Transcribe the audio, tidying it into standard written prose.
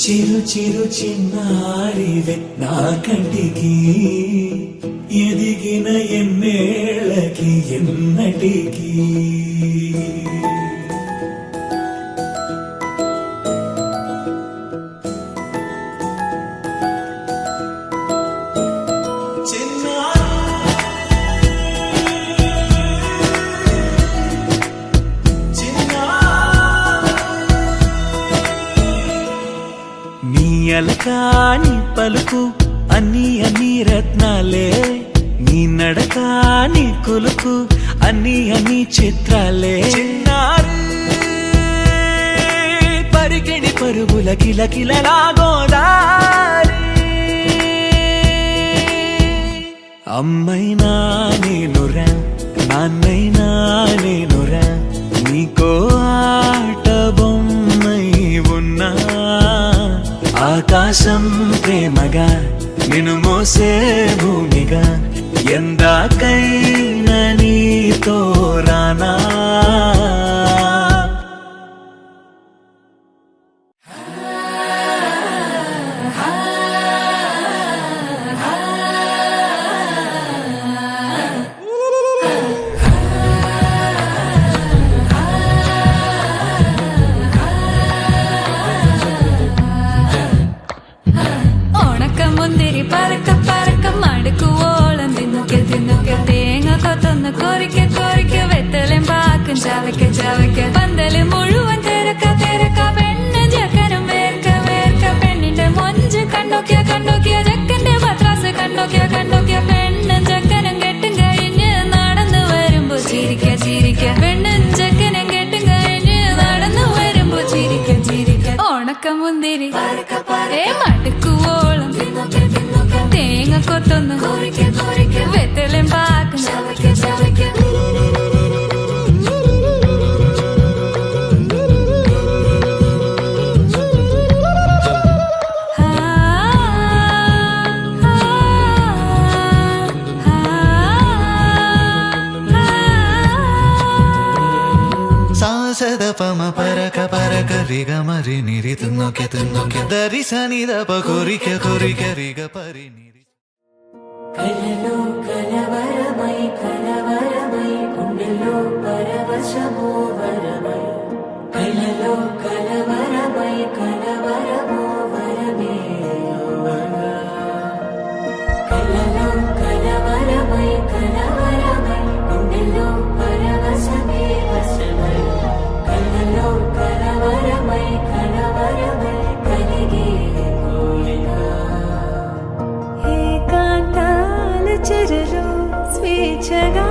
చిరు చిరు చిన్నారివే నా కంటికి ఎదిగిన ఎన్నేళ్ళకి ఎన్నటికి అలకాని పలుకు అన్ని రత్నాలే నీ నడకాని కొలుకు అన్ని చిత్రాలే పరికిణి పరుగుల కిలకిలలాగోదారి అమ్మైనా నేనురా నాన్నైనా నేనురా నీకో ఆట బొమ్మై ఉన్నా ఆకాశం ప్రేమగా నిన్ను మోసే భూమిగా ఎందాకైనా నీతో రానా പറക്ക പറക്ക മടുക്കുവോളം തിന്നുക്കെ തിന്നുക്കെ തേങ്ങ കൊത്തൊന്ന് കൊറിക്ക കൊറിക്ക വെത്തലും പാക്കും ചവയ്ക്ക ചവയ്ക്ക പന്തല് മുഴുവൻ തിരക്ക തിരക്ക പെണ്ണ് ചക്കനും വേർക്ക വേർക്ക പെണ്ണിന്റെ മൊഞ്ച് കണ്ടോക്കിയ കണ്ടോക്കിയ ചക്കന്റെ പത്രാസ് കണ്ടോക്കിയ കണ്ടോക്കിയ പെണ്ണും ചക്കനും കെട്ടും കഴിഞ്ഞ് നടന്നു വരുമ്പോ ചിരിക്ക ചിരിക്ക പെണ്ണും ചക്കനും കെട്ടും കഴിഞ്ഞ് നടന്നു വരുമ്പോ ചിരിക്ക ചിരിക്ക ഉണക്കമുന്തിരി മടുക്കുവോളം തേങ്ങ കൊത്തൊന്ന് വെത്തലും പാക്കും ചവയ്ക്ക ചവയ്ക്ക సాసదపమ పరక పరక రిగ మరి నిరి తున్నొకె తున్నొకె దరి సని దప కొరిక కొరిక రిగ పరి నిరి కలలో కలవరమై కలవరమై గుండెలో పరవశమో వరమై కలలో కలవరమై కలవరమో వరమే కలలో కలవరమై కలవరమై గుండెలో పరవశమే వశమై కలలో కలవరమై కలవరమై కలిగే కోరిక ఏకాంతాల చెరలో స్వేచ్ఛగా